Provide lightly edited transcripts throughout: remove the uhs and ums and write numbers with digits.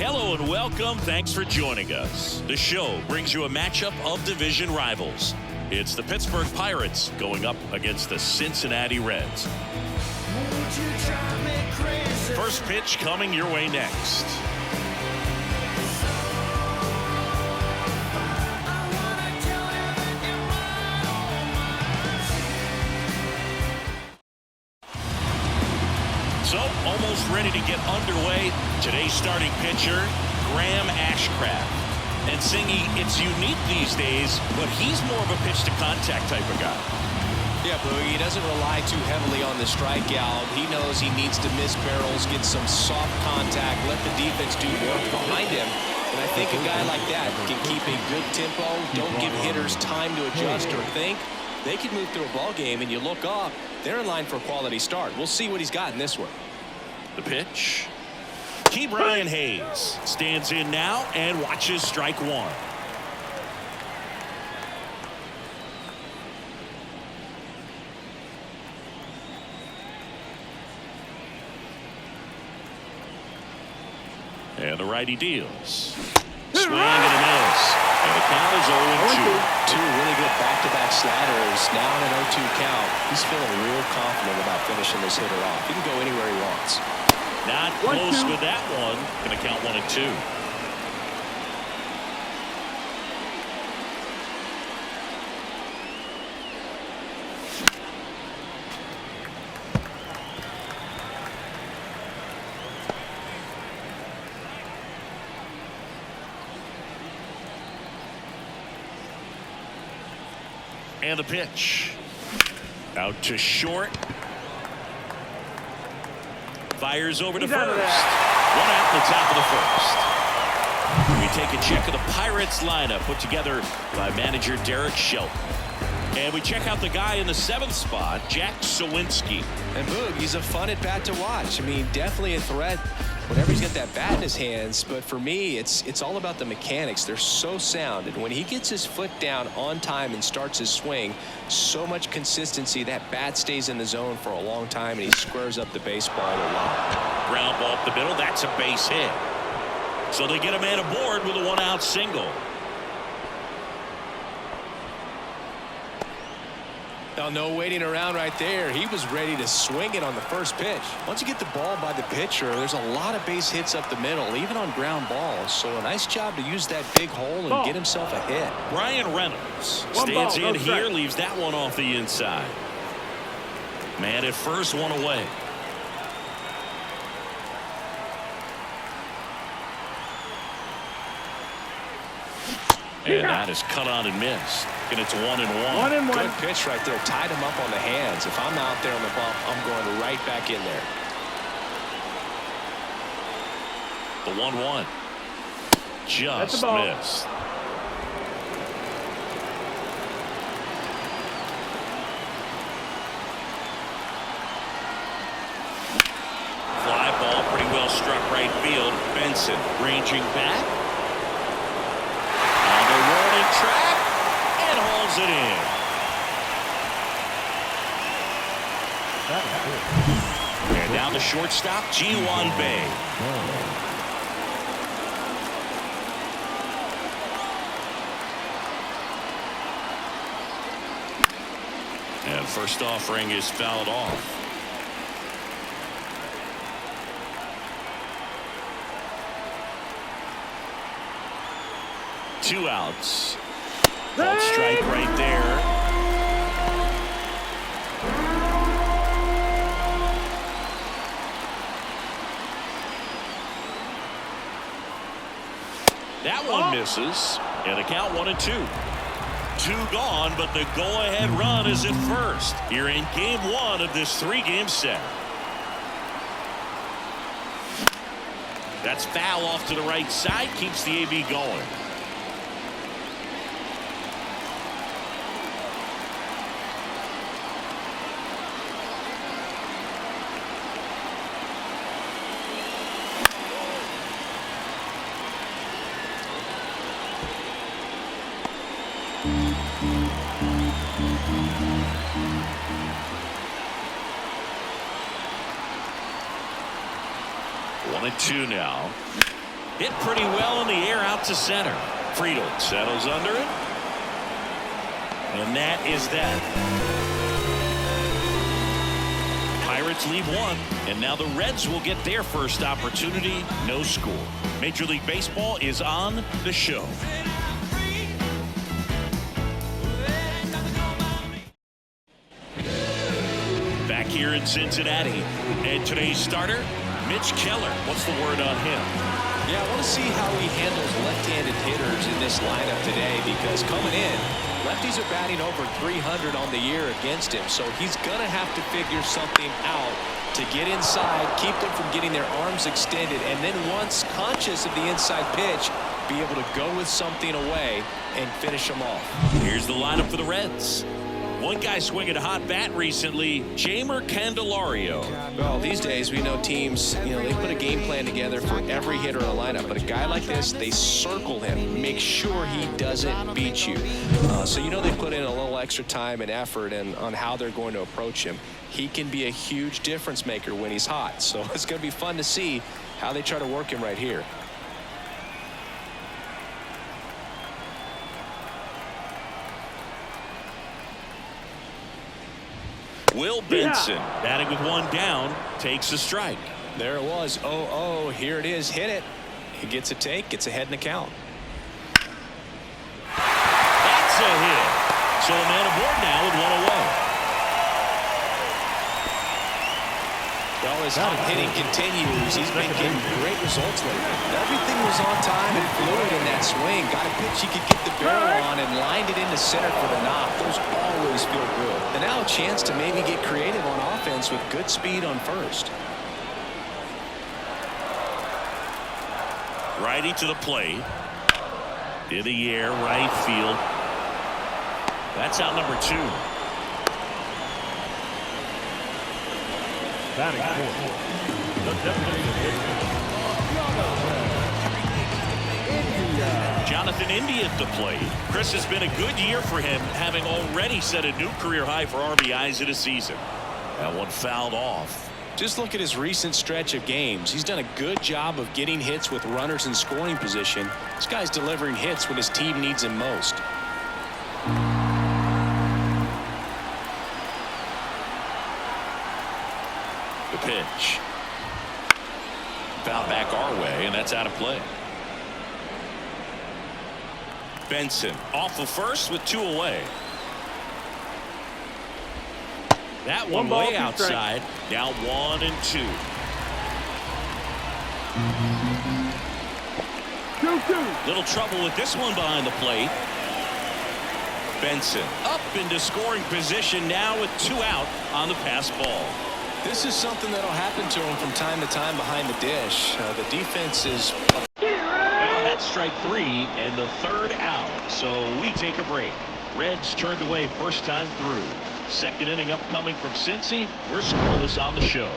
Hello and welcome. Thanks for joining us. The show brings you a matchup of division rivals. It's the Pittsburgh Pirates going up against the Cincinnati Reds. First pitch coming your way next. So, almost ready to get underway. Today's starting pitcher, Graham Ashcraft. And Singy, it's unique these days, but he's more of a pitch-to-contact type of guy. Yeah, Boogie, he doesn't rely too heavily on the strikeout. He knows he needs to miss barrels, get some soft contact, let the defense do work behind him. And I think a guy like that can keep a good tempo, don't give hitters time to adjust or think. They can move through a ball game, and you look up, they're in line for a quality start. We'll see what he's got in this one. The pitch. Brian Hayes stands in now and watches strike one. And the righty deals. Swing and a miss. And the count is 0-2. Two really good back-to-back sliders. Now in an 0-2 count. He's feeling real confident about finishing this hitter off. He can go anywhere he wants. Not close with that one. Going to count 1-2. And the pitch. Out to short. Fires over to first. One out the top of the first. We take a check of the Pirates lineup put together by manager Derek Shelton. And we check out the guy in the 7th spot, Jack Sawinski. And Boog, he's a fun at bat to watch. I mean, definitely a threat whenever he's got that bat in his hands. But for me, it's all about the mechanics. They're so sound. And when he gets his foot down on time and starts his swing, so much consistency, that bat stays in the zone for a long time, and he squares up the baseball a lot. Ground ball up the middle. That's a base hit. So they get a man aboard with a 1-out single. Now, no waiting around right there. He was ready to swing it on the first pitch. Once you get the ball by the pitcher, there's a lot of base hits up the middle, even on ground balls. So a nice job to use that big hole and get himself a hit. Brian Reynolds stands in here, leaves that one off the inside. Man at first, one away. And that is cut on and missed. And it's 1-1. Good pitch right there. Tied him up on the hands. If I'm out there on the bump, I'm going right back in there. The 1-1. Just missed. Fly ball pretty well struck right field. Benson ranging back. Track and hauls it in. And down the shortstop, Ji-Hwan Bae. And first offering is fouled off. Two outs. Called strike right there. That one misses. And the count 1-2. Two gone, but the go-ahead run is at first. Here in game 1 of this 3-game set. That's foul off to the right side. Keeps the AB going. One and two now. Hit pretty well in the air out to center. Friedel settles under it. And that is that. Pirates leave one, and now the Reds will get their first opportunity. No score. Major League Baseball is on the show. Back here in Cincinnati, and today's starter, Mitch Keller. What's the word on him? Yeah, I want to see how he handles left-handed hitters in this lineup today, because coming in, lefties are batting over 300 on the year against him, so he's going to have to figure something out to get inside, keep them from getting their arms extended, and then once conscious of the inside pitch, be able to go with something away and finish them off. Here's the lineup for the Reds. One guy swinging a hot bat recently, Jeimer Candelario. Well, these days we know teams, they put a game plan together for every hitter in a lineup. But a guy like this, they circle him, make sure he doesn't beat you. So they put in a little extra time and effort on how they're going to approach him. He can be a huge difference maker when he's hot. So it's going to be fun to see how they try to work him right here. Will Benson, batting with one down, takes a strike. There it was. 0-0. Here it is. Hit it. He gets a take. Gets ahead in the count. That's a hit. So a man aboard now with one away. Well, his hot hitting continues. He's been getting great results lately. Everything was on time and fluid in that swing. Got a pitch he could get the barrel on and lined it into center for the knock. Those always feel good. And now a chance to maybe get creative on offense with good speed on first. Righty to the plate. In the air, right field. That's out number 2. Batting Jonathan India at the plate. Chris, has been a good year for him, having already set a new career high for RBIs in a season. That one fouled off. Just look at his recent stretch of games. He's done a good job of getting hits with runners in scoring position. This guy's delivering hits when his team needs him most. The pitch. Foul back our way, and that's out of play. Benson off of first with 2 away. That one way outside. Now 1 and 2. 2-2. Little trouble with this one behind the plate. Benson up into scoring position now with 2 out on the pass ball. This is something that'll happen to him from time to time behind the dish. The defense is. Well, that's strike 3 and the 3rd out. So we take a break. Reds turned away first time through. Second inning upcoming from Cincy. We're scoreless on the show.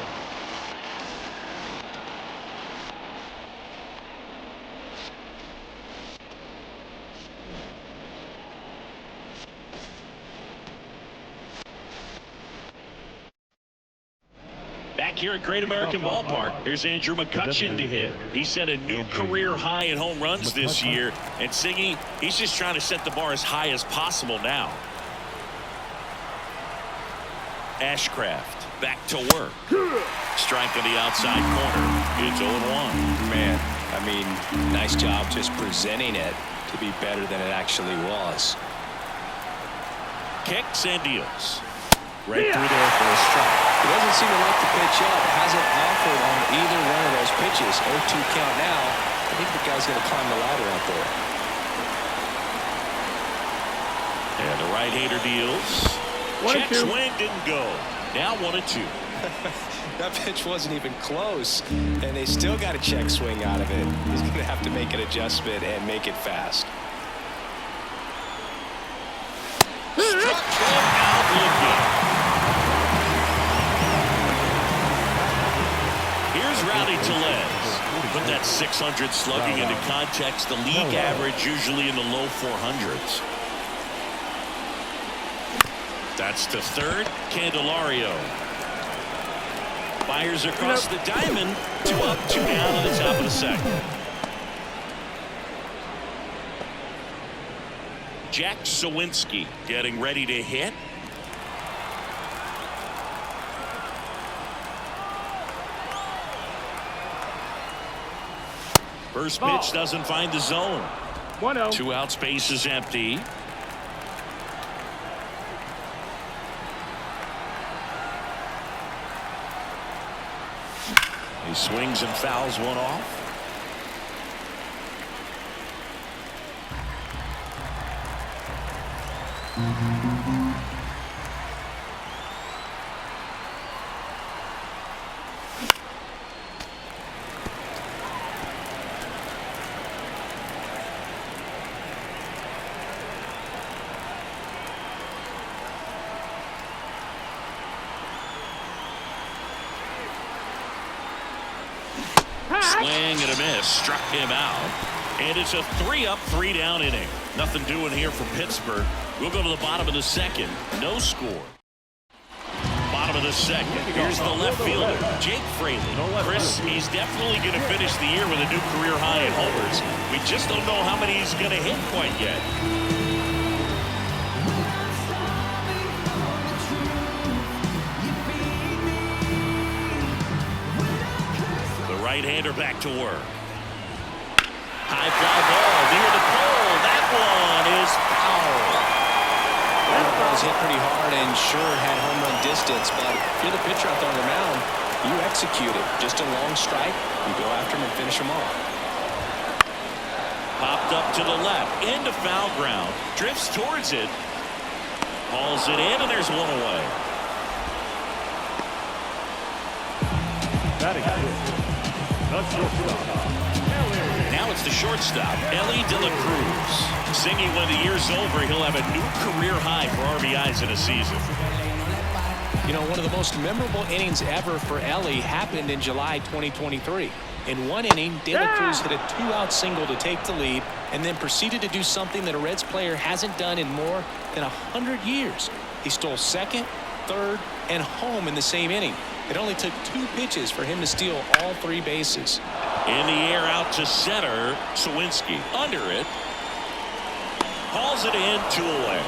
Back here at Great American Ballpark, here's Andrew McCutchen to hit. He set a new career high in home runs this year. And Siggy, he's just trying to set the bar as high as possible now. Ashcraft back to work. Strike on the outside corner. It's 0-1. Man, I mean, nice job just presenting it to be better than it actually was. Kicks and deals. Right through there for a strike. He doesn't seem to like the pitch up. Hasn't offered on either one of those pitches. 0-2 count now. I think the guy's going to climb the ladder out there. And the right-hander deals. Check swing didn't go. Now 1-2. That pitch wasn't even close, and they still got a check swing out of it. He's going to have to make an adjustment and make it fast. Struck him out looking. Here's Rowdy Tellez. Put that 600 slugging into context. The league average usually in the low 400s. That's to third. Candelario fires across the diamond. 2 up, 2 down on the top of the second. Jack Sawinski getting ready to hit. First pitch doesn't find the zone. 1-0. 2 out, space is empty. He swings and fouls one off. Swing and a miss, struck him out. And it's a 3-up, 3-down inning. Nothing doing here for Pittsburgh. We'll go to the bottom of the second. No score. Bottom of the second. Here's the left fielder, Jake Fraley. Chris, he's definitely going to finish the year with a new career high in homers. We just don't know how many he's going to hit quite yet. Right-hander back to work. High fly ball near the pole. That one is foul. That ball's hit pretty hard and sure had home run distance, but if you're the pitcher out there on the mound, you execute it. Just a long strike. You go after him and finish him off. Popped up to the left. Into foul ground. Drifts towards it. Hauls it in, and there's one away. Now it's the shortstop, Ellie De La Cruz. Singing when the year's over, he'll have a new career high for RBIs in a season. You know, one of the most memorable innings ever for Ellie happened in July 2023. In one inning, De La Cruz hit a 2-out single to take the lead and then proceeded to do something that a Reds player hasn't done in more than 100 years. He stole second, third, and home in the same inning. It only took 2 pitches for him to steal all 3 bases. In the air out to center, Sawinski under it. Hauls it in, 2 away.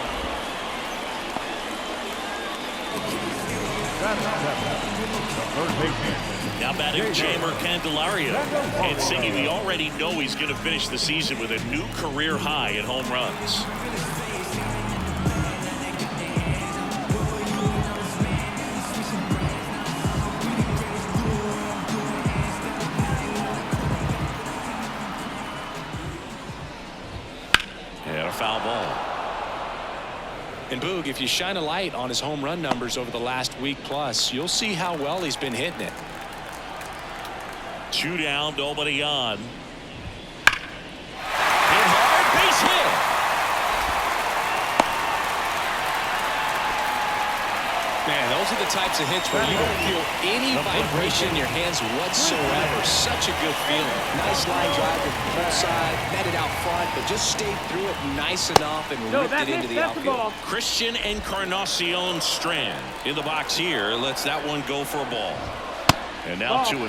Now batting Jeimer Candelario. And Singing, we already know he's going to finish the season with a new career high in home runs. Foul ball. And Boog, if you shine a light on his home run numbers over the last week plus, you'll see how well he's been hitting it. 2 down, nobody on. Hit hard, base hit. Man, those are the types of hits where you don't feel any vibration in your hands whatsoever. Such a good feeling. Nice line drive to the full side, netted out front, but just stayed through it nice enough and ripped it into the outfield. Christian Encarnacion Strand in the box here. Lets that one go for a ball. And now 2-0.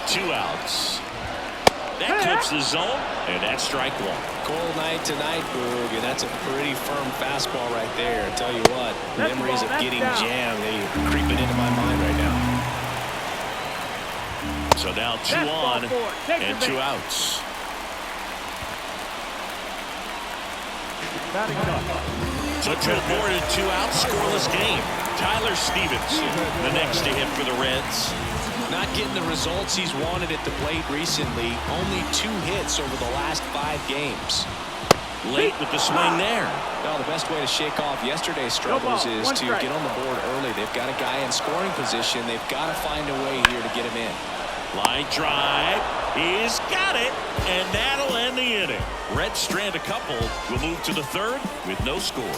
2 outs. That clips the zone, and that's strike 1. Cold night tonight, Boog, and that's a pretty firm fastball right there. I tell you what, memories of getting jammed, they are creeping into my mind right now. So now 2 on and 2 outs. So 2 aboard and 2 outs, scoreless game. Tyler Stevenson, the next to hit for the Reds. Not getting the results he's wanted at the plate recently. Only 2 hits over the last 5 games. Late with the swing there. Well, the best way to shake off yesterday's struggles is to get on the board early. They've got a guy in scoring position. They've got to find a way here to get him in. Line drive. He's got it, and that'll end the inning. Reds strand a couple. We'll move to the 3rd with no score.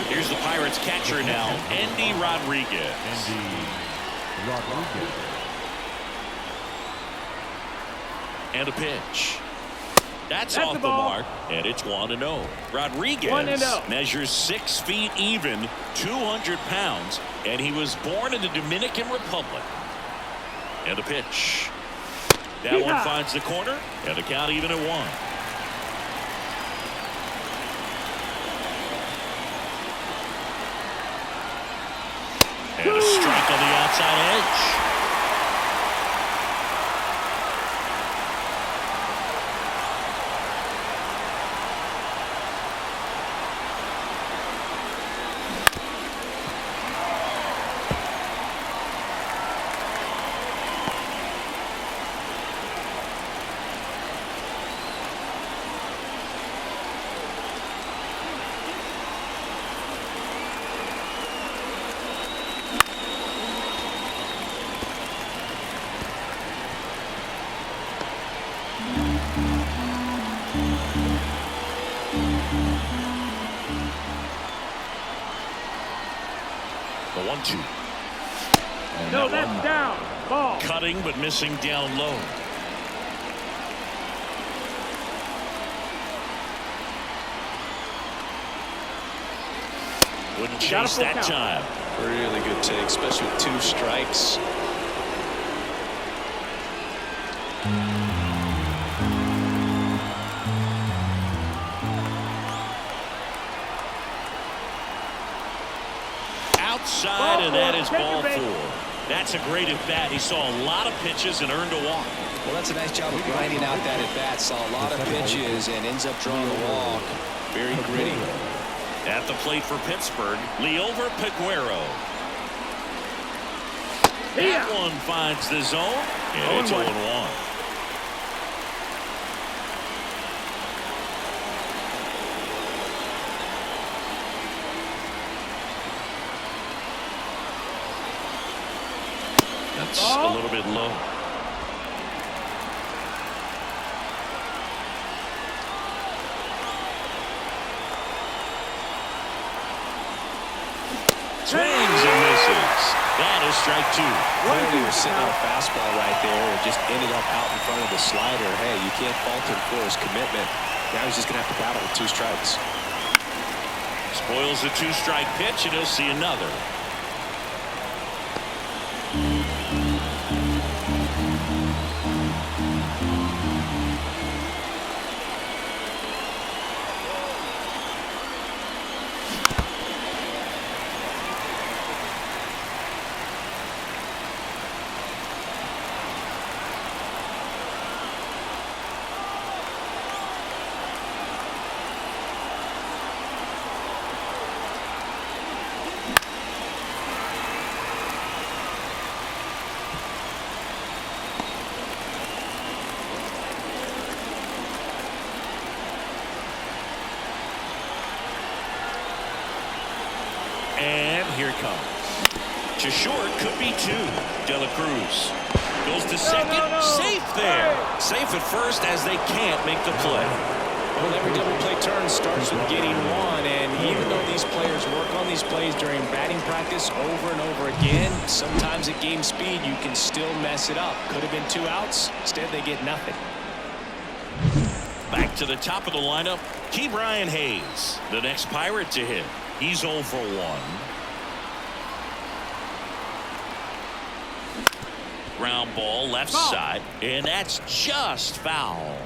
Here's the Pirates catcher now, Andy Rodriguez. And a pitch. That's off the mark, and it's 1-0. Rodriguez measures 6 feet even, 200 pounds, and he was born in the Dominican Republic. And the pitch. That one finds the corner, and the count even at 1. And a strike on the outside edge. The 1-2. No, that's down. Ball. Cutting but missing down low. Wouldn't chase that time. Really good take, especially with 2 strikes. Outside, and that is ball 4. That's a great at-bat. He saw a lot of pitches and earned a walk. Well, that's a nice job of grinding out that at-bat. Saw a lot of pitches and ends up drawing a walk. Very gritty. At the plate for Pittsburgh, Leover Peguero. That one finds the zone, and it's 0-1. That's a little bit low. Swings and misses. That is strike 2. Clearly was sitting on a fastball right there. It just ended up out in front of the slider. Hey, you can't fault him for his commitment. Now he's just going to have to battle with 2 strikes. Spoils the 2-strike pitch, and he'll see another. And here it comes. To short, could be 2. De La Cruz goes to second. Safe there. Safe at first as they can't make the play. Well, every double play turn starts with getting 1, and even though these players work on these plays during batting practice over and over again, sometimes at game speed you can still mess it up. Could have been 2 outs. Instead, they get nothing. Back to the top of the lineup, Ke'Bryan Hayes, the next Pirate to hit. He's 0 for 1. Ground ball left side, and that's just foul.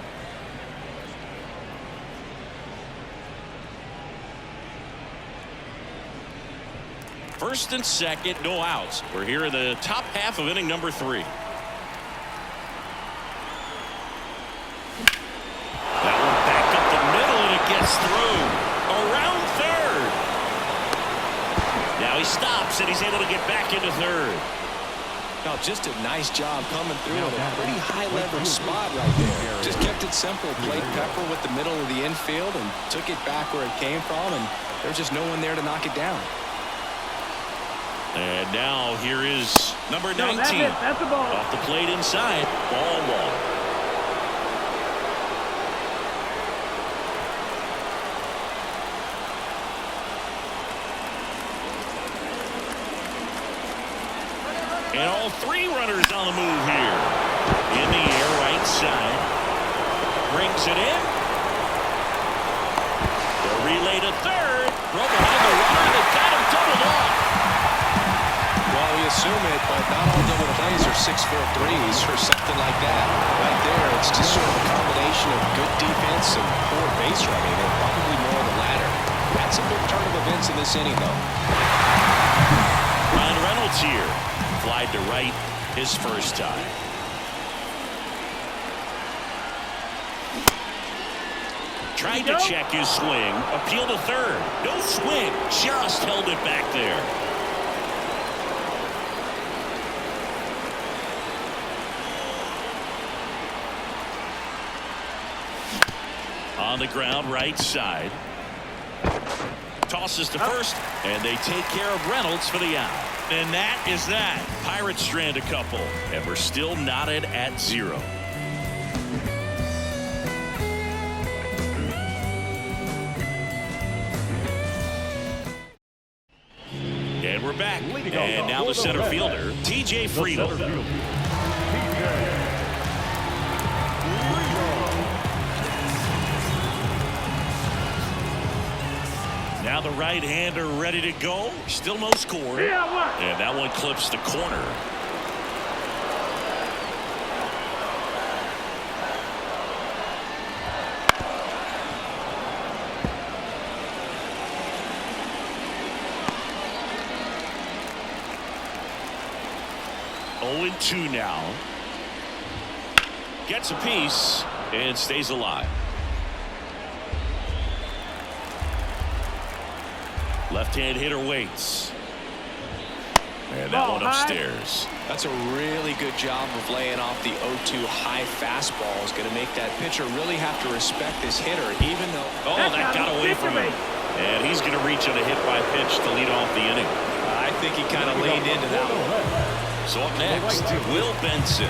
First and second, no outs. We're here in the top half of inning number 3. That one back up the middle, and it gets through. Around third. Now he stops, and he's able to get back into third. No, just a nice job coming through at a pretty high leverage spot right there. Just kept it simple. Played Pepper with the middle of the infield and took it back where it came from, and there was just no one there to knock it down. And now here is number 19. That's the ball. Off the plate inside. Ball 1. And all 3 runners on the move here. In the air, right side. Brings it in. Relay to third. Throw behind the runner. They've got him doubled off. Well, we assume it, but not all double plays are 6-4 threes or something like that. Right there, it's just sort of a combination of good defense and poor base running, and probably more the latter. That's a big turn of events in this inning, though. Ryan Reynolds here. Flied to right his first time. Tried to check his swing. Appeal to third. No swing. Just held it back there. On the ground, right side. Tosses to first, and they take care of Reynolds for the out. And that is that. Pirates strand a couple, and we're still knotted at 0. And we're back. And now the center fielder, TJ Friedel. Now the right-hander ready to go. Still no score. And that one clips the corner. Oh, 2 now. Gets a piece and stays alive. Left-hand hitter waits. And that one upstairs. That's a really good job of laying off the 0-2 high fastball. Is going to make that pitcher really have to respect this hitter, even though... Oh, that got away from him. And he's going to reach on a hit-by-pitch to lead off the inning. I think he kind of leaned into that one. So up next, Will Benson.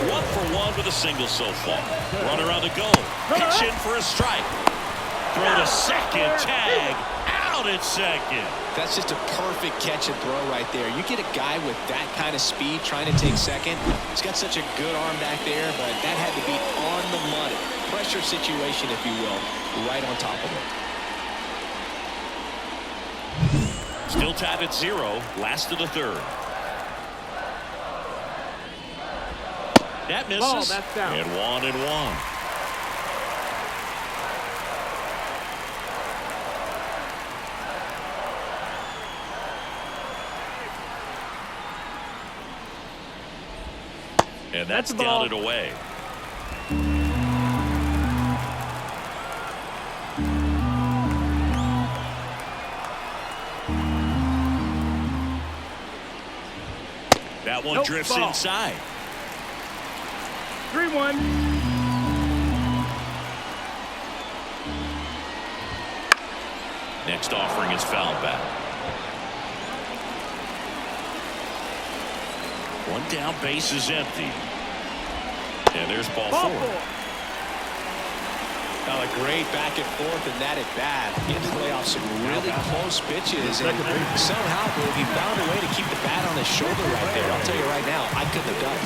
1 for 1 with a single so far. Runner on the go. Pitch in for a strike. Throw to second. Tag. Out at second. That's just a perfect catch and throw right there. You get a guy with that kind of speed trying to take second. He's got such a good arm back there, but that had to be on the money. Pressure situation, if you will, right on top of it. Still tied at 0. Last of the third. That misses. Ball, that's down. And 1-1. And that's down and away. That one drifts inside. 3-1. Next offering is fouled back. One down, base is empty. And there's ball 4. Now a great back and forth and that at bat. He had to play off some really close pitches, and somehow he found a way to keep the bat on his shoulder right there. I'll tell you right now, I couldn't have done it.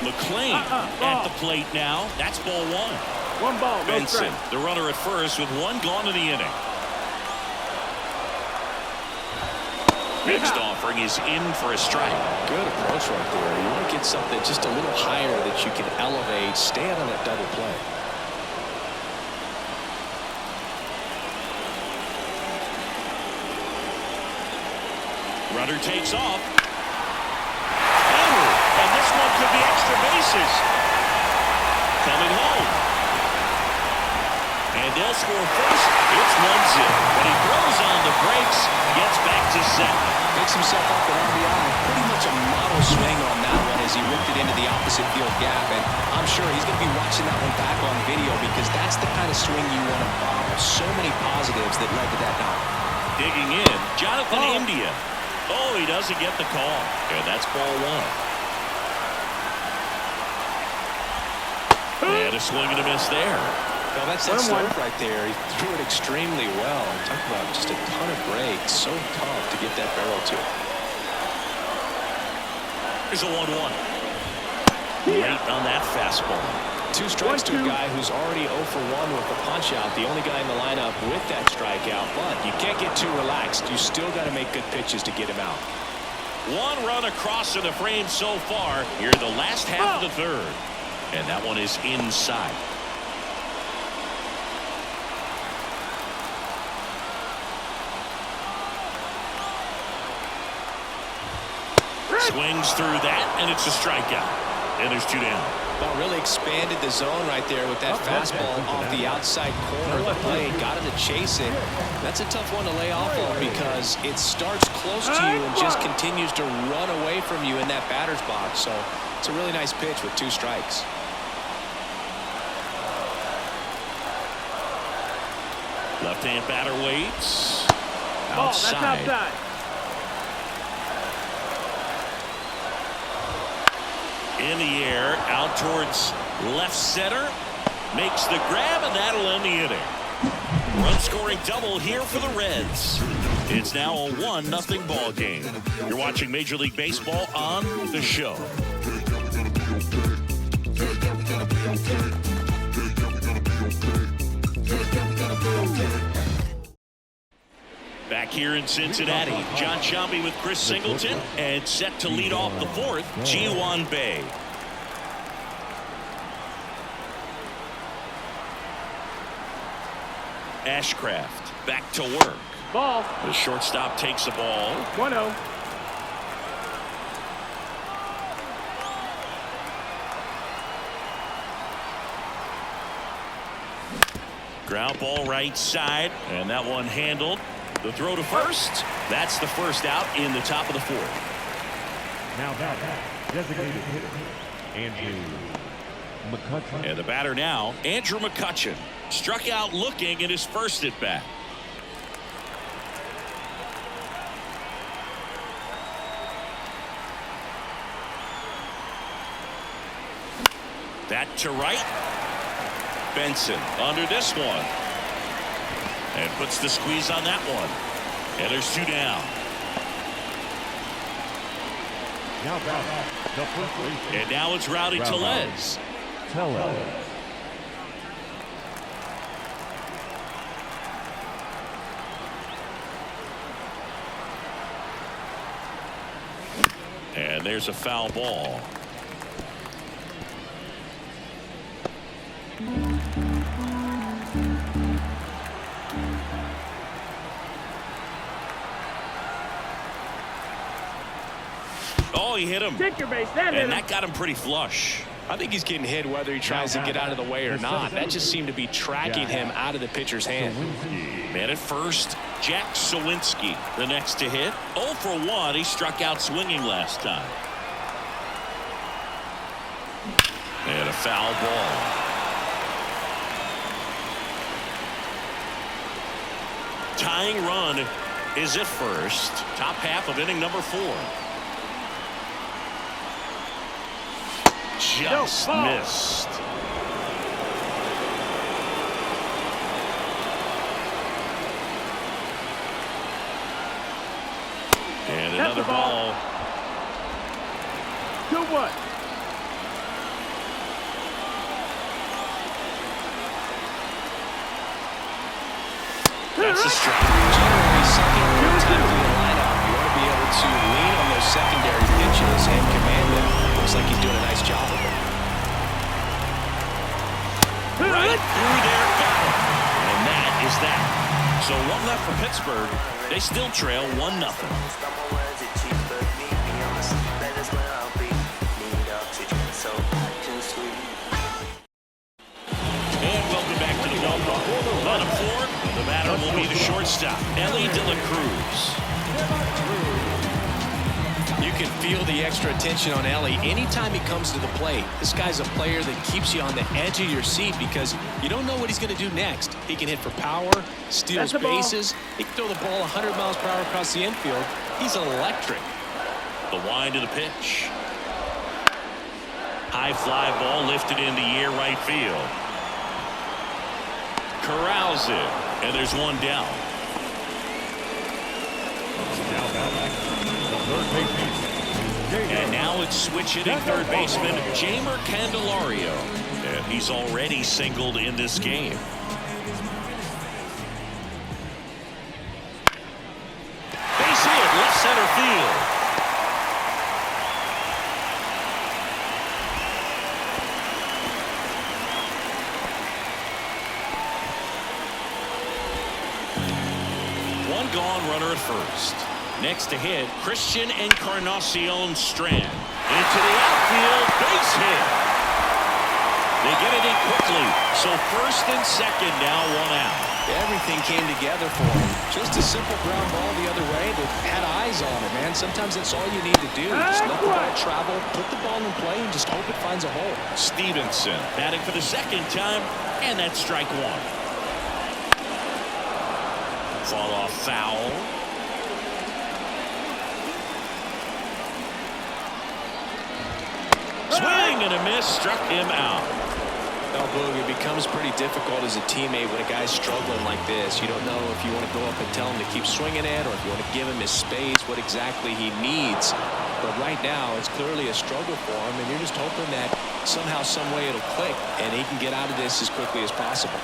McLean at the plate now. That's ball 1. 1 ball, no Benson, strike. the runner at first with 1 gone in the inning. Next offering is in for a strike. Good approach right there. You want to get something just a little higher that you can elevate. Stay out on that double play. Runner takes off. Oh, and this one could be extra bases. Coming home. And they'll score first. It's 1-0. But he throws on the brakes, gets back to second. Picks himself up an RBI. Pretty much a model swing on that one as he whipped it into the opposite field gap. And I'm sure he's going to be watching that one back on video because that's the kind of swing you want to bottle. So many positives that led to that knock. Digging in, Jonathan India. Oh, he doesn't get the call. And that's ball 1. And a swing and a miss there. Well, that's that start right there. He threw it extremely well. Talk about just a ton of breaks. So tough to get that barrel to. Here's a 1-1. Late on that fastball. 2 strikes to a guy who's already 0 for 1 with the punch out. The only guy in the lineup with that strikeout. But you can't get too relaxed. You still got to make good pitches to get him out. 1 run across in the frame so far. Here in the last half of the third. And that one is inside. Swings through that, and it's a strikeout. And there's 2 down. Well, really expanded the zone right there with that fastball off the outside corner of the plate. Got him to chase it. That's a tough one to lay off of because it starts close to you and just continues to run away from you in that batter's box. So it's a really nice pitch with 2 strikes. Left-hand batter waits. Ball, that's outside. In the air, out towards left center. Makes the grab, and that'll end the inning. Run-scoring double here for the Reds. It's now a 1-0 ball game. You're watching Major League Baseball on The Show. Back here in Cincinnati, John Sciambi with Chris Singleton, and set to lead off the 4th, Ji-hwan Bae. Ashcraft back to work. Ball. The shortstop takes the ball. 1-0. Ground ball right side, and that one handled. The throw to first. That's the first out in the top of the 4th. Now batter, designated hitter, Andrew McCutchen. And the batter now, Andrew McCutchen. Struck out looking in his first at bat. That to right. Benson under this one. And puts the squeeze on that one. And there's 2 down. Now batter, the first baseman. And now it's Rowdy Tellez. And there's a foul ball. Oh, he hit him. Take your base. That and that got him pretty flush. I think he's getting hit whether he tries to get out of the way or not. That just seemed to be tracking him out of the pitcher's hand. Man at first, Jack Sawinski, the next to hit. 0 for 1. He struck out swinging last time. And a foul ball. Tying run is at first. Top half of inning number 4. Just missed. And another ball. 2-1. That's a strike. Generally, second or third time through the lineup, you want to be able to lean on those secondary pitches and command them. Looks like he's doing a nice job of it. Right through there, got it. And that is that. So 1 left for Pittsburgh. They still trail 1-0. And welcome back to the ballpark. Bottom 4, the batter will be the shortstop, Ellie De La Cruz. You can feel the extra attention on Ellie anytime he comes to the plate. This guy's a player that keeps you on the edge of your seat because you don't know what he's going to do next. He can hit for power, steals bases. He can throw the ball 100 miles per hour across the infield. He's electric. The wind of the pitch. High fly ball lifted in the air right field. Corrals it, and there's 1 down. And now it's switch hitting third baseman Jamer Candelario. And he's already singled in this game. Base hit, left center field. One gone, runner at first. Next to hit, Christian Encarnacion Strand. Into the outfield, base hit. They get it in quickly, so first and second now, one out. Everything came together for him. Just a simple ground ball the other way that had eyes on it, man. Sometimes that's all you need to do. Just let the ball travel, put the ball in play, and just hope it finds a hole. Stevenson batting for the second time, and that's strike one. Fall off foul. Swing and a miss, struck him out. Well, Boog, it becomes pretty difficult as a teammate when a guy's struggling like this. You don't know if you want to go up and tell him to keep swinging it, or if you want to give him his space, what exactly he needs. But right now, it's clearly a struggle for him, and you're just hoping that somehow, some way it'll click, and he can get out of this as quickly as possible.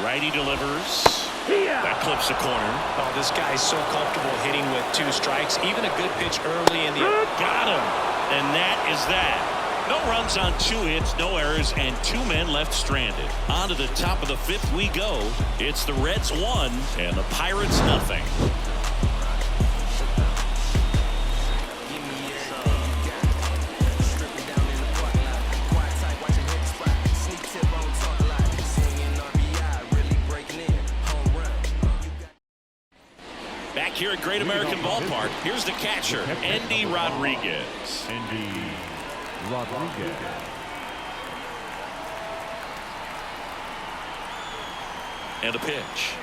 Righty delivers. That clips the corner. Oh, this guy's so comfortable hitting with 2 strikes. Even a good pitch early in the... Got him. And that is that. No runs on 2 hits, no errors, and 2 men left stranded. On to the top of the 5th we go. It's the Reds 1 and the Pirates nothing. Back here at Great American Ballpark, here's the catcher, Andy Rodriguez. Rodriguez. And a pitch.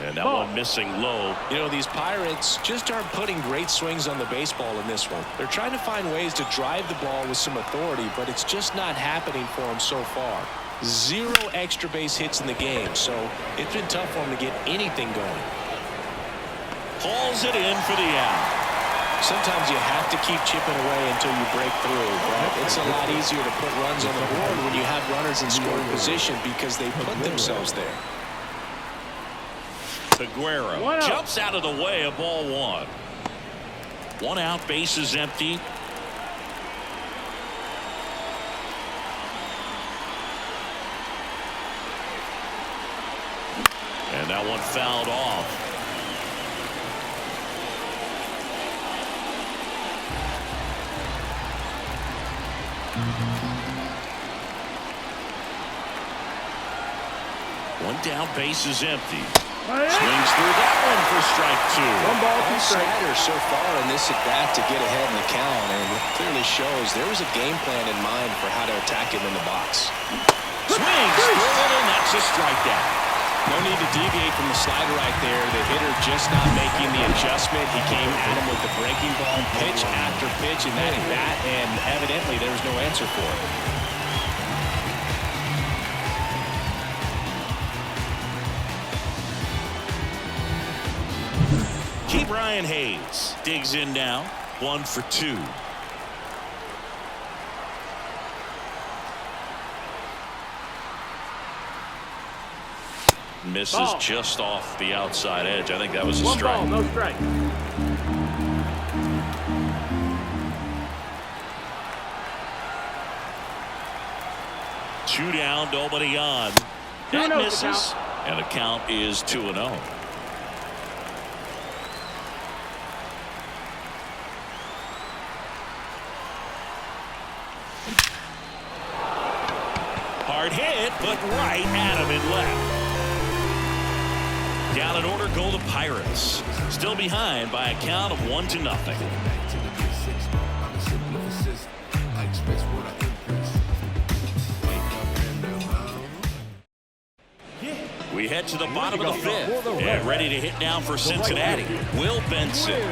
And that one missing low. You know, these Pirates just aren't putting great swings on the baseball in this one. They're trying to find ways to drive the ball with some authority, but it's just not happening for them so far. 0 extra base hits in the game, so it's been tough for them to get anything going. Hauls it in for the out. Sometimes you have to keep chipping away until you break through, but it's a lot easier to put runs on the board when you have runners in scoring position because they put themselves there. Aguero jumps out of the way of ball 1. 1 out, base is empty. And that one fouled off. One down, base is empty. Swings through that one for strike 2. 1 ball, 2 strikes. Sliders so far in this at bat to get ahead in the count, and it clearly shows there was a game plan in mind for how to attack him in the box. Swings through it, and that's a strikeout. No need to deviate from the slider right there. The hitter just not making the adjustment. He came at him with the breaking ball, pitch after pitch in that at bat, and evidently there was no answer for it. Brian Hayes digs in now. 1 for 2. Misses just off the outside edge. I think that was a strike. 1 ball, no strike. Two down, nobody on. That misses, and the count is 2-0. Hard hit, but right at him and left. Down in order go the Pirates. Still behind by a count of 1-0. We head to the bottom of the 5th and ready to hit now for Cincinnati. Will Benson.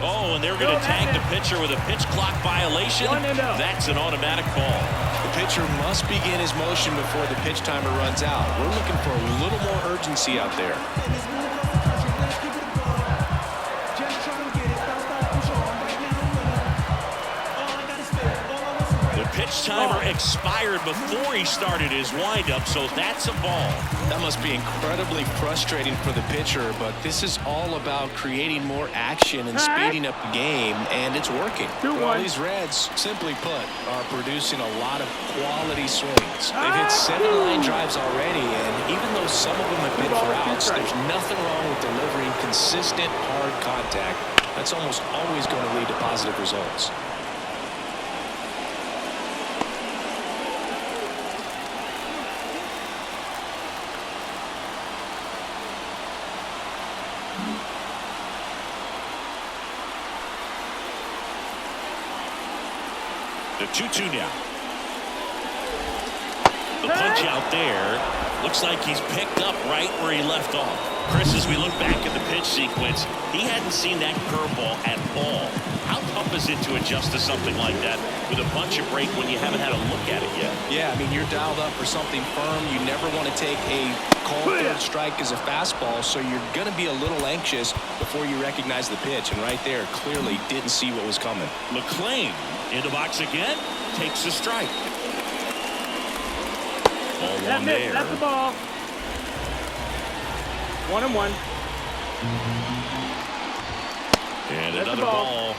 Oh, and they're going to tag the pitcher. pitcher with a pitch clock violation. That's an automatic ball. The pitcher must begin his motion before the pitch timer runs out. We're looking for a little more urgency out there. Pitch timer expired before he started his windup, so that's a ball. That must be incredibly frustrating for the pitcher, but this is all about creating more action and speeding up the game, and it's working. Well, these Reds, simply put, are producing a lot of quality swings. They've hit 7 line drives already, and even though some of them have been for outs, there's nothing wrong with delivering consistent, hard contact. That's almost always going to lead to positive results. The 2-2 now. The punch out there. Looks like he's picked up right where he left off. Chris, as we look back at the pitch sequence, he hadn't seen that curveball at all. How tough is it to adjust to something like that with a bunch of break when you haven't had a look at it yet? Yeah, I mean, you're dialed up for something firm. You never want to take a called third strike as a fastball, so you're going to be a little anxious before you recognize the pitch. And right there, clearly didn't see what was coming. McLean in the box again, takes the strike. Ball one there. That's the ball. 1-1. And another ball.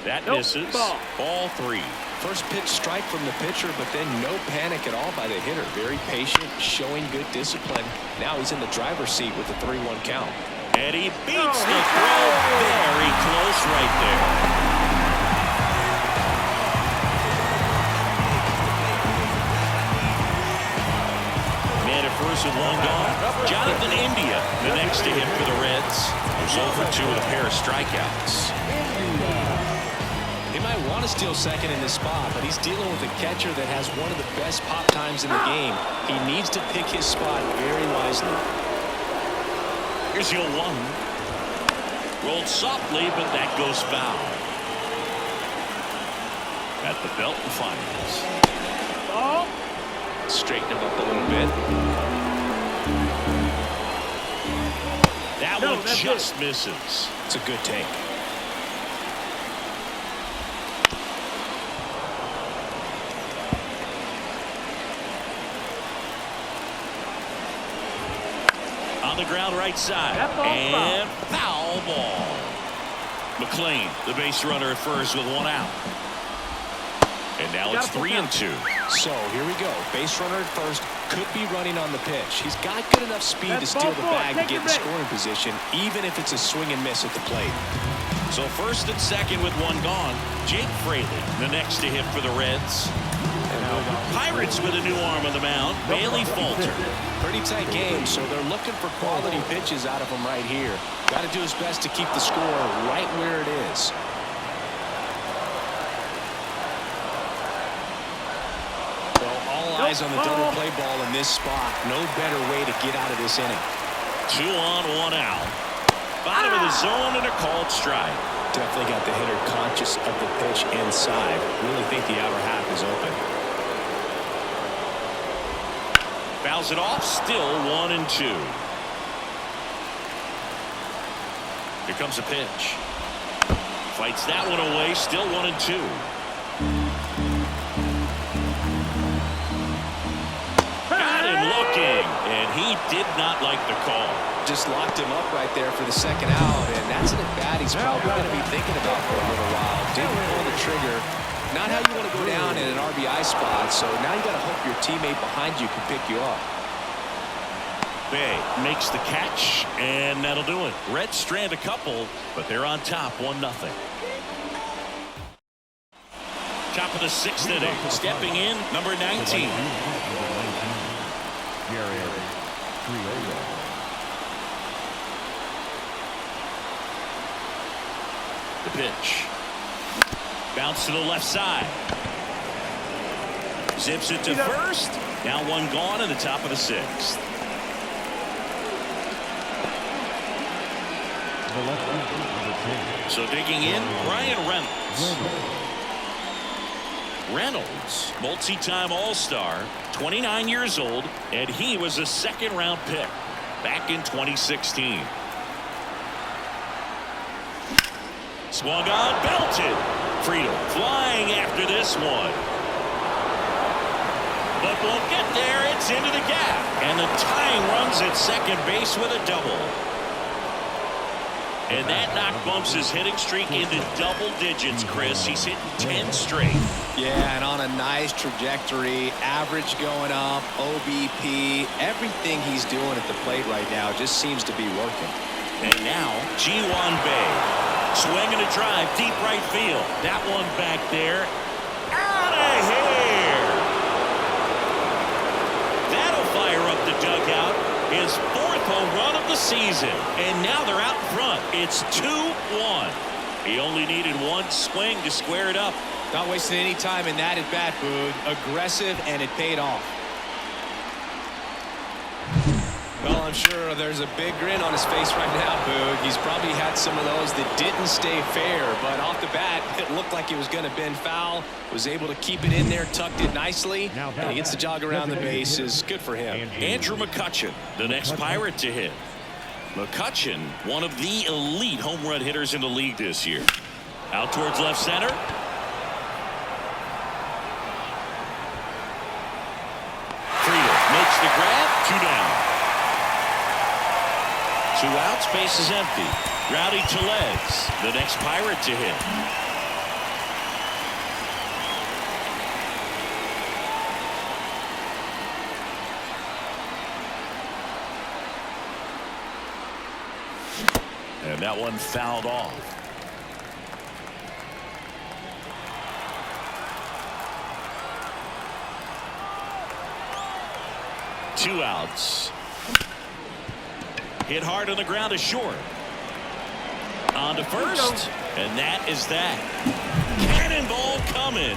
That misses. Ball 3. First pitch strike from the pitcher, but then no panic at all by the hitter. Very patient, showing good discipline. Now he's in the driver's seat with the 3-1 count. And he beats the throw. Very close right there. Man at first with one gone. Jonathan India, the next to hit for the Reds. Who's 0 for 2 with a pair of strikeouts. He might want to steal second in this spot, but he's dealing with a catcher that has one of the best pop times in the game. He needs to pick his spot very wisely. Here's your 1. Rolled softly, but that goes foul. At the belt and finals. Ball. Straighten him up a little bit. That one just misses. It's a good take. On the ground right side. And foul ball. McLean, the base runner at first with 1 out. And now it's 3-2. So here we go. Base runner at first, could be running on the pitch. He's got good enough speed to steal the bag and get in scoring position, even if it's a swing and miss at the plate. So first and second with 1 gone. Jake Fraley, the next to hit for the Reds. Pirates with a new arm on the mound. Bailey Falter. Pretty tight game, so they're looking for quality pitches out of him right here. Got to do his best to keep the score right where it is. Well, all eyes on the double play ball in this spot. No better way to get out of this inning. 2 on, 1 out. Bottom of the zone and a called strike. Definitely got the hitter conscious of the pitch inside. Really think the outer half is open. Fouls it off, still 1-2. Here comes a pitch. Fights that one away, still 1-2. Got him looking, and he did not like the call. Just locked him up right there for the second out, and that's an at-bat he's probably going to be thinking about for a little while. Didn't pull the trigger. Not how you want to go down in an RBI spot, so now you got to hope your teammate behind you can pick you up. Bay makes the catch, and that'll do it. Reds strand a couple, but they're on top 1-0. Top of the 6th inning. Stepping in, number 19. The pitch. Bounce to the left side. Zips it to first. Now 1 gone in the top of the 6th. The left fielder, number 10. So digging in, Ryan Reynolds. Reynolds, multi-time All-Star, 29 years old, and he was a second-round pick back in 2016. Swung on, belted. Friedel flying after this one. But won't get there. It's into the gap. And the tying runs at second base with a double. And that knock bumps his hitting streak into double digits, Chris. He's hitting 10 straight. Yeah, and on a nice trajectory, average going up, OBP, everything he's doing at the plate right now just seems to be working. And now, Ji-Hwan Bae. Swinging a drive, deep right field. That one back there. Out of here! That'll fire up the dugout. His fourth home run of the season. And now they're out in front. It's 2-1. He only needed one swing to square it up. Not wasting any time in that at-bat, Boog. Aggressive, and it paid off. Well, I'm sure there's a big grin on his face right now, Boog. He's probably had some of those that didn't stay fair, but off the bat, it looked like it was going to bend foul. Was able to keep it in there, tucked it nicely, and he gets the jog around the bases. Good for him. Andrew McCutchen, the next Pirate to hit. McCutchen, one of the elite home run hitters in the league this year. Out towards left center. Friedel makes the grab. 2 down. 2 outs, base is empty. Rowdy Tellez, the next Pirate to hit. And that one fouled off. Two outs. Hit hard on the ground is short. On to first, and that is that. Cannonball coming.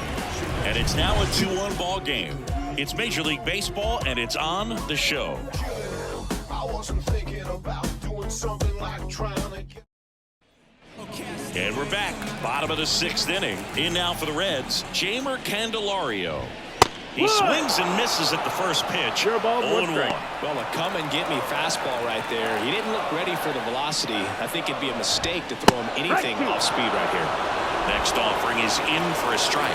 And it's now a 2-1 ball game. It's Major League Baseball, and it's on the show. And we're back. Bottom of the 6th inning. In now for the Reds, Jeimer Candelario. He swings and misses at the first pitch. 0-1. Well, a come-and-get-me fastball right there. He didn't look ready for the velocity. I think it'd be a mistake to throw him anything off speed right here. Next offering is in for a strike.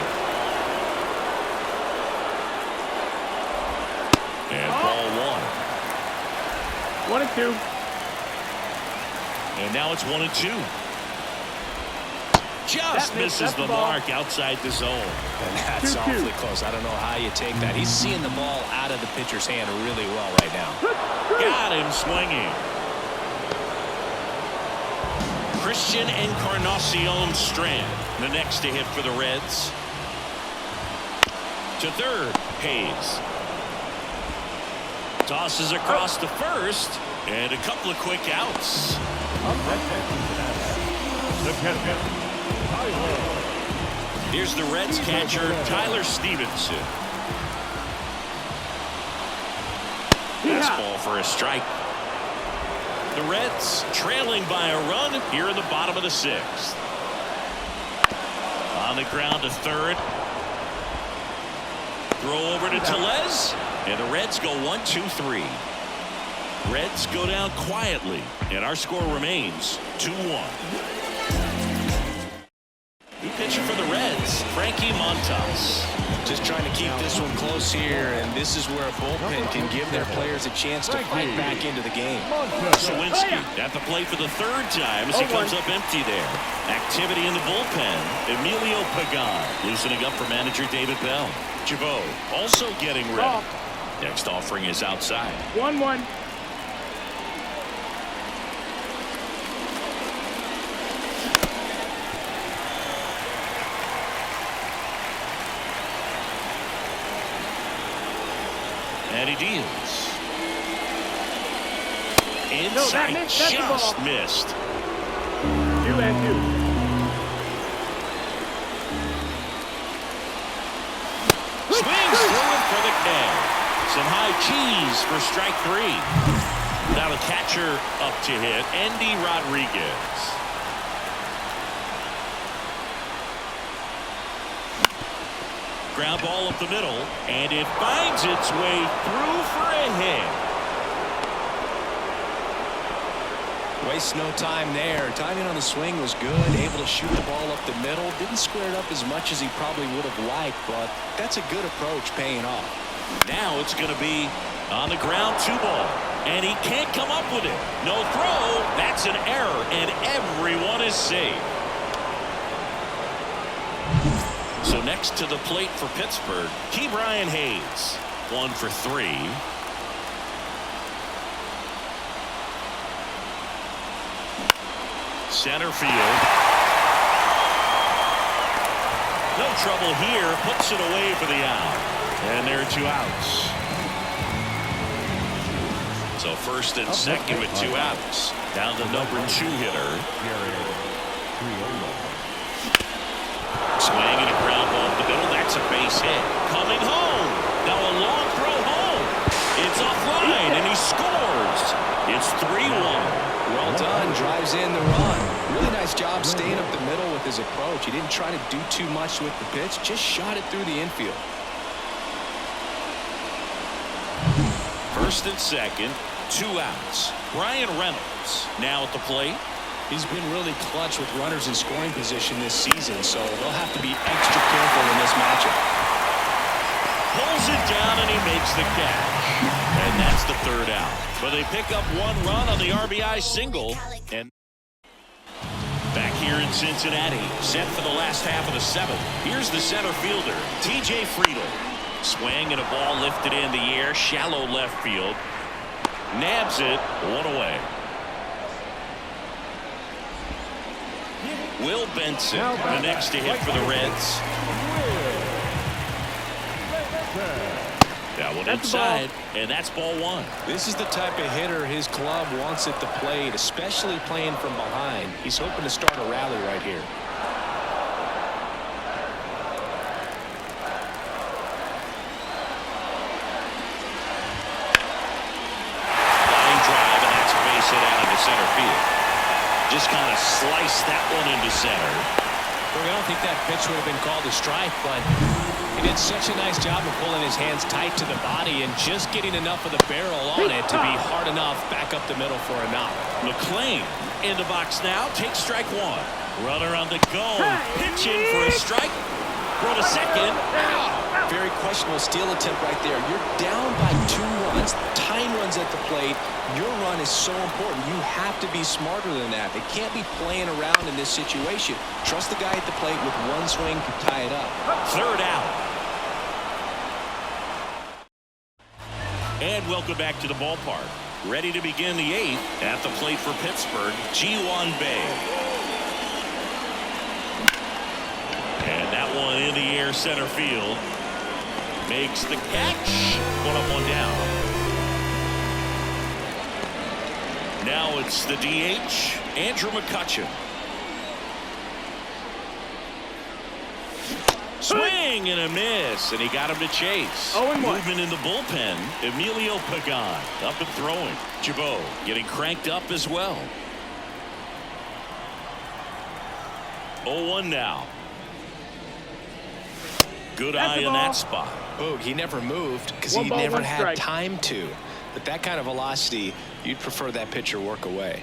And ball 1. 1-2. And now it's 1-2. Just misses the mark outside the zone. And that's awfully close. I don't know how you take that. He's seeing the ball out of the pitcher's hand really well right now. Got him swinging. Christian Encarnacion Strand, the next to hit for the Reds. To third, Hayes. Tosses across to first, and a couple of quick outs. The catcher, Tyler. Here's the Reds catcher, Tyler Stevenson. Fastball for a strike. The Reds trailing by a run here in the bottom of the 6th. On the ground to third. Throw over to Tellez, and the Reds go 1-2-3. Reds go down quietly, and our score remains 2-1. New pitcher for the Reds, Frankie Montas. Just trying to keep this one close here, and this is where a bullpen can give their players a chance to fight back into the game. Sawinski at the plate for the 3rd time as he comes up empty there. Activity in the bullpen. Emilio Pagan loosening up for manager David Bell. Jabot also getting ready. Next offering is outside. 1-1. And he deals. Inside, just missed. 2-2. Swings through it for the K. Some high cheese for strike 3. Now the catcher up to hit, Andy Rodriguez. Ground ball up the middle, and it finds its way through for a hit. Wastes no time there. Timing on the swing was good. Able to shoot the ball up the middle. Didn't square it up as much as he probably would have liked, but that's a good approach paying off. Now it's going to be on the ground, 2 ball. And he can't come up with it. No throw. That's an error, and everyone is safe. So next to the plate for Pittsburgh, Ke'Bryan Hayes. 1 for 3. Center field. No trouble here. Puts it away for the out. And there are 2 outs. So first and second with 2 outs. Down the number 2 hitter. Swinging a ground ball up the middle. That's a base hit. Coming home. Now a long throw home. It's offline and he scores. It's 3-1. Well done. Drives in the run. Really nice job staying up the middle with his approach. He didn't try to do too much with the pitch. Just shot it through the infield. First and second, 2 outs. Brian Reynolds now at the plate. He's been really clutch with runners in scoring position this season, so they'll have to be extra careful in this matchup. Pulls it down and he makes the catch. And that's the 3rd out. But they pick up 1 run on the RBI single. And back here in Cincinnati, set for the last half of the 7th. Here's the center fielder, TJ Friedl. Swing and a ball lifted in the air, shallow left field. Nabs it, 1 away. Will Benson, the next to hit for the Reds. That one inside, and that's ball 1. This is the type of hitter his club wants at the plate, especially playing from behind. He's hoping to start a rally right here. Line drive, and that's a base hit out into center field. Just kind of sliced that one into center. Well, I don't think that pitch would have been called a strike, but he did such a nice job of pulling his hands tight to the body and just getting enough of the barrel on it to be hard enough back up the middle for a knock. McClain in the box now, takes strike 1. Runner on the go, pitching for a strike. Throw to second. Very questionable steal attempt right there. You're down by 2 runs. Time runs at the plate. Your run is so important. You have to be smarter than that. It can't be playing around in this situation. Trust the guy at the plate with 1 swing to tie it up. 3rd out. And welcome back to the ballpark. Ready to begin the 8th at the plate for Pittsburgh, Ji-Hwan Bae. And that one in the air, center field. Makes the catch. 1 up, 1 down. Now it's the DH, Andrew McCutchen. Swing and a miss, and he got him to chase. Movement in the bullpen, Emilio Pagan up and throwing. Jabot getting cranked up as well. 0-1 now. Good eye in that spot. Boog, he never moved because he never had time to. But that kind of velocity, you'd prefer that pitcher work away.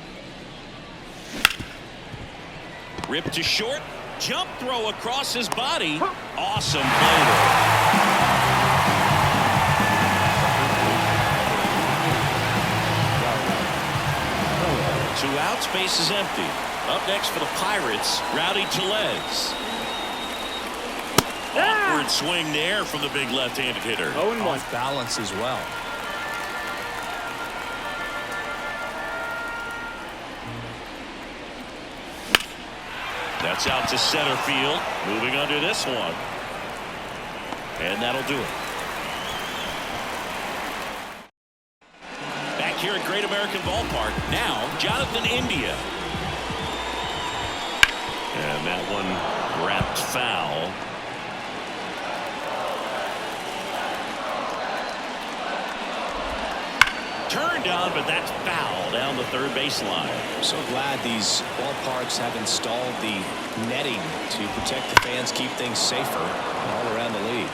Ripped to short. Jump throw across his body. Awesome play there. Two outs, base is empty. Up next for the Pirates, Rowdy Tellez. Awkward swing there from the big left-handed hitter. 0-1. Off balance as well. That's out to center field. Moving under this one. And that'll do it. Back here at Great American Ballpark. Now, Jonathan India. And that one wrapped foul. Turned on, but that's foul down the third baseline. I'm so glad these ballparks have installed the netting to protect the fans, keep things safer all around the league.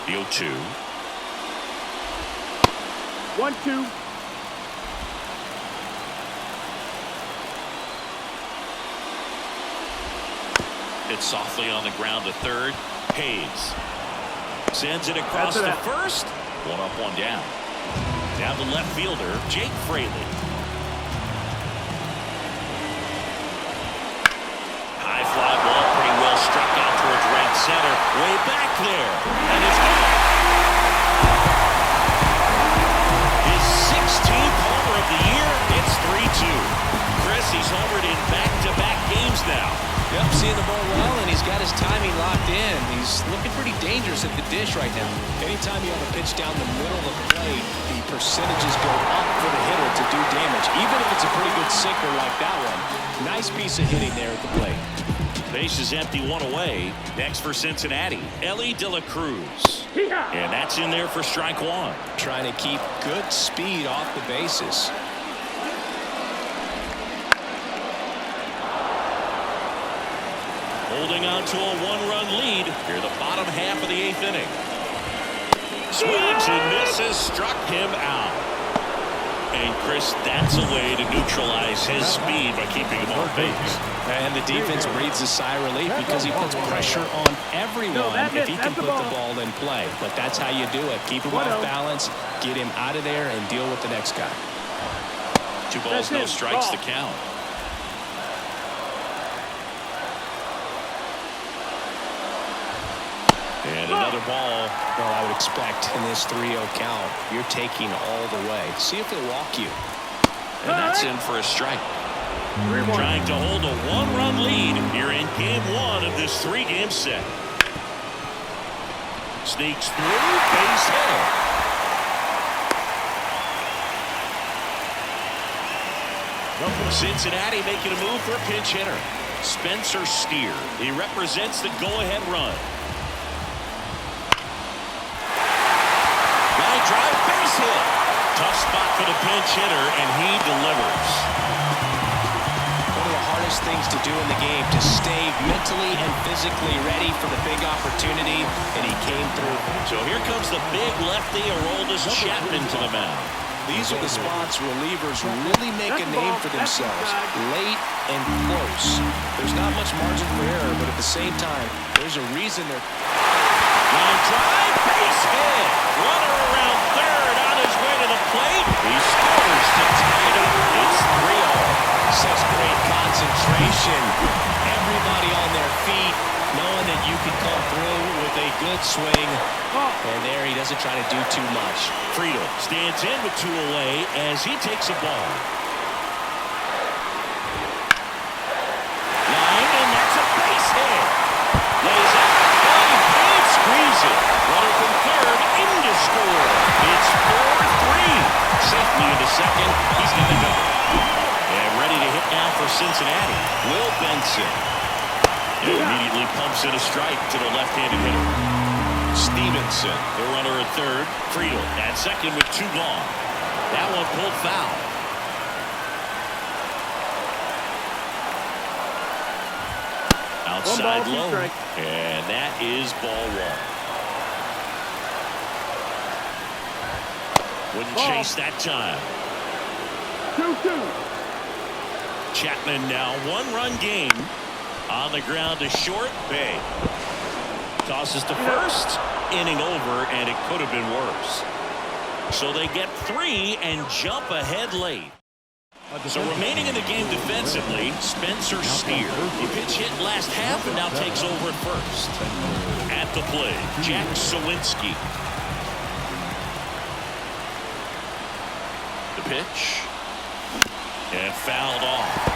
The 0-2. 1-2. Hit softly on the ground to third. Hayes sends it across to first. One up, one down. Down the left fielder, Jake Fraley. High fly ball, pretty well struck out towards right center. Way back there. And it's his 16th homer of the year. It's 3-2. Chris, he's homered in back-to-back games now. Yep, seeing the ball well, and he's got his timing locked in. He's looking pretty dangerous at the dish right now. Anytime you have a pitch down the middle of the plate, the percentages go up for the hitter to do damage, even if it's a pretty good sinker like that one. Nice piece of hitting there at the plate. Base is empty, one away. Next for Cincinnati, Ellie De La Cruz. And that's in there for strike one. Trying to keep good speed off the bases. Holding on to a one-run lead here the bottom half of the eighth inning. Swings and misses, struck him out. And Chris, that's a way to neutralize his speed by keeping him on base. And the defense breathes a sigh of relief because he puts pressure on everyone if he can put the ball in play. But that's how you do it. Keep him off balance, get him out of there, and deal with the next guy. 2 balls, no strikes to count. And another ball. Well, I would expect in this 3-0 count, you're taking all the way. See if they'll walk you. And that's in for a strike. Trying to hold a one-run lead here in game 1 of this 3-game set. Sneaks through, base hit. Cincinnati making a move for a pinch hitter. Spencer Steer. He represents the go-ahead run. Line drive, base hit. Tough spot for the pinch hitter, and he delivers. One of the hardest things to do in the game, to stay mentally and physically ready for the big opportunity, and he came through. So here comes the big lefty, Aroldis Chapman, to the mound. These are the spots relievers really make a name for themselves. Late and close. There's not much margin for error, but at the same time, there's a reason they're... Line drive, base hit. Runner around third on his way to the plate. He scores to tie it up. It's 3-0. Such great concentration. Everybody on their feet, knowing that you can come through with a good swing. And there he doesn't try to do too much. Friedel stands in with 2 away as he takes a ball. Line, and that's a base hit. Lays out. Payne squeeze it. Runner from third in to score. It's 4-3. Safely into second. He's going to go. And ready to hit now for Cincinnati. Will Benson. And immediately pumps in a strike to the left-handed hitter. Stevenson, the runner at third. Friedel at second with 2 gone. That one pulled foul. Outside low. And that is ball 1. Wouldn't chase that time. 2-2. Chapman now 1-run game. On the ground to short. Bay tosses to first. Inning over, and it could have been worse. So they get 3 and jump ahead late. So remaining in the game defensively, Spencer Steer. He pitch hit last half and now takes over at first. At the plate, Jack Sawinski. The pitch. And fouled off.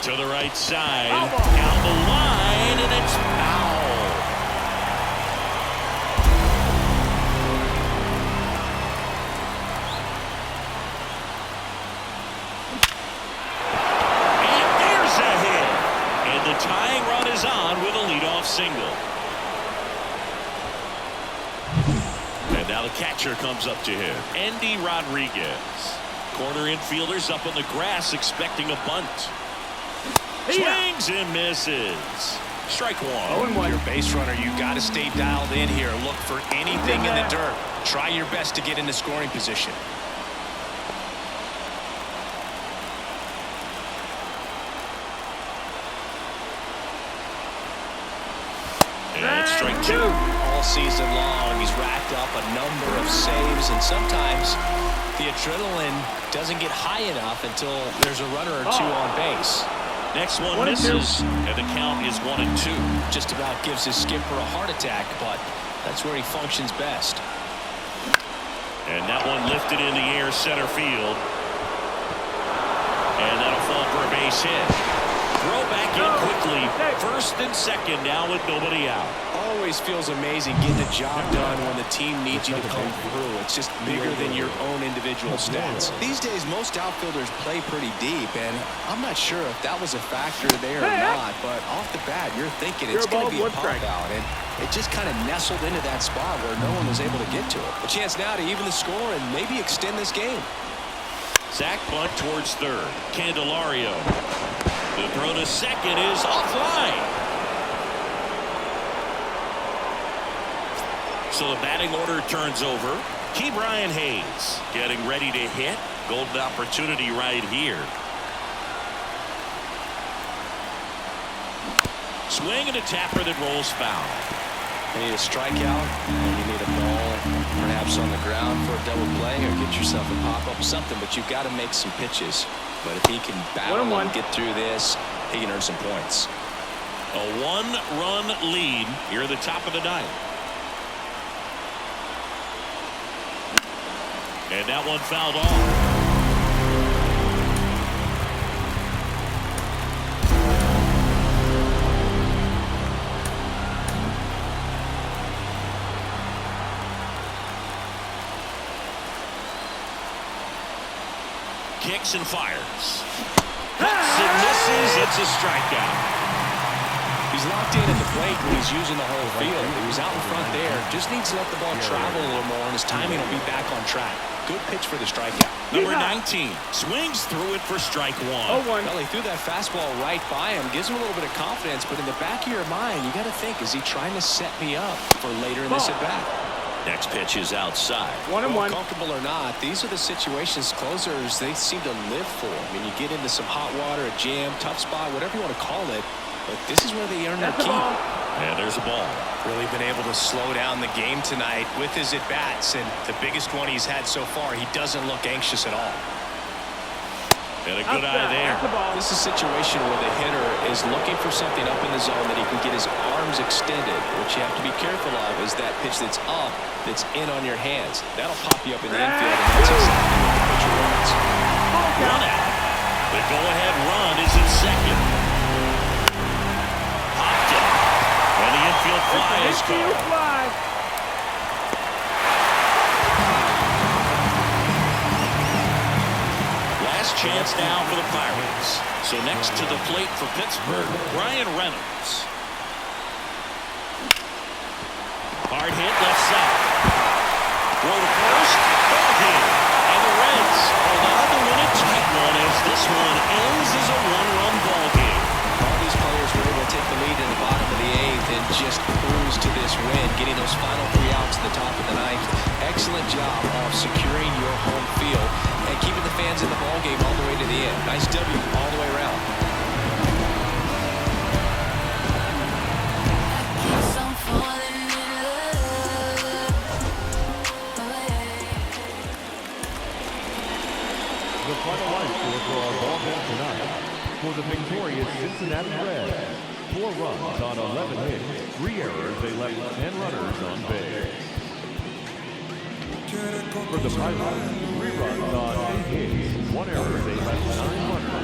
To the right side, down the line, and it's foul. single. And now the catcher comes up to him, Andy Rodriguez. Corner infielders up on the grass expecting a bunt. Swings and misses. Strike one. Your base runner, you got to stay dialed in here. Look for anything in the dirt. Try your best to get into scoring position. And strike two. All season long, he's racked up a number of saves, and sometimes the adrenaline doesn't get high enough until there's a runner or two on base. Next one misses, and the count is 1-2. Just about gives his skipper a heart attack, but that's where he functions best. And that one lifted in the air center field. And that'll fall for a base hit. Throw back in quickly. First and second now with nobody out. Always feels amazing getting the job done when the team needs you to come through. It's just bigger than your own individual stats. These days, most outfielders play pretty deep, and I'm not sure if that was a factor there or not, but off the bat, you're thinking it's going to be a pop out, and it just kind of nestled into that spot where no one was able to get to it. A chance now to even the score and maybe extend this game. Sack bunt towards third. Candelario. The throw to second is offline. So the batting order turns over. Ke'Bryan Hayes getting ready to hit. Golden opportunity right here. Swing and a tapper that rolls foul. You need a strikeout, and you need a ball perhaps on the ground for a double play, or get yourself a pop-up or something, but you've got to make some pitches. But if he can battle and get through this, he can earn some points. A one-run lead here at the top of the ninth. And that one fouled off. Kicks and fires. Cuts and misses. It's a strikeout. He's locked in at the plate when he's using the whole field. He was out in front there. Just needs to let the ball travel a little more, and his timing will be back on track. Good pitch for the strikeout. Number 19 swings through it for strike one. Well, he threw that fastball right by him. Gives him a little bit of confidence, but in the back of your mind, you got to think, is he trying to set me up for later in this at-bat? Next pitch is outside. 1-1. Comfortable or not, these are the situations closers they seem to live for. I mean, you get into some hot water, a jam, tough spot, whatever you want to call it, but this is where they earn their keep. And there's a ball. Really been able to slow down the game tonight with his at-bats, and the biggest one he's had so far, he doesn't look anxious at all. And a good eye there. This is a situation where the hitter is looking for something up in the zone that he can get his arms extended. What you have to be careful of is that pitch that's up, that's in on your hands. That'll pop you up in the infield, and that's exactly what the pitcher wants. Run out. The go-ahead run is in second. Popped it. And the infield fly is caught. Last chance now for the Pirates. So next to the plate for Pittsburgh, Brian Reynolds. Hard hit left side. Throw to first. Ball game. And the Reds allow the win a tight one as this one ends as a one-run ball game. All these players were able to take the lead in the bottom of the eighth and just cruise to this win, getting those final 3 outs at the top of the ninth. Excellent job of securing your home field and keeping the fans in the ball game all the way to the end. Nice W all the way around. The final line score for our ball game tonight. For the victorious Cincinnati Reds, 4 runs on 11 hits, 3 errors, they left 10 runners on base. For the Pirates, 3 runs on 8 hits, 1 error, they left 9 runners on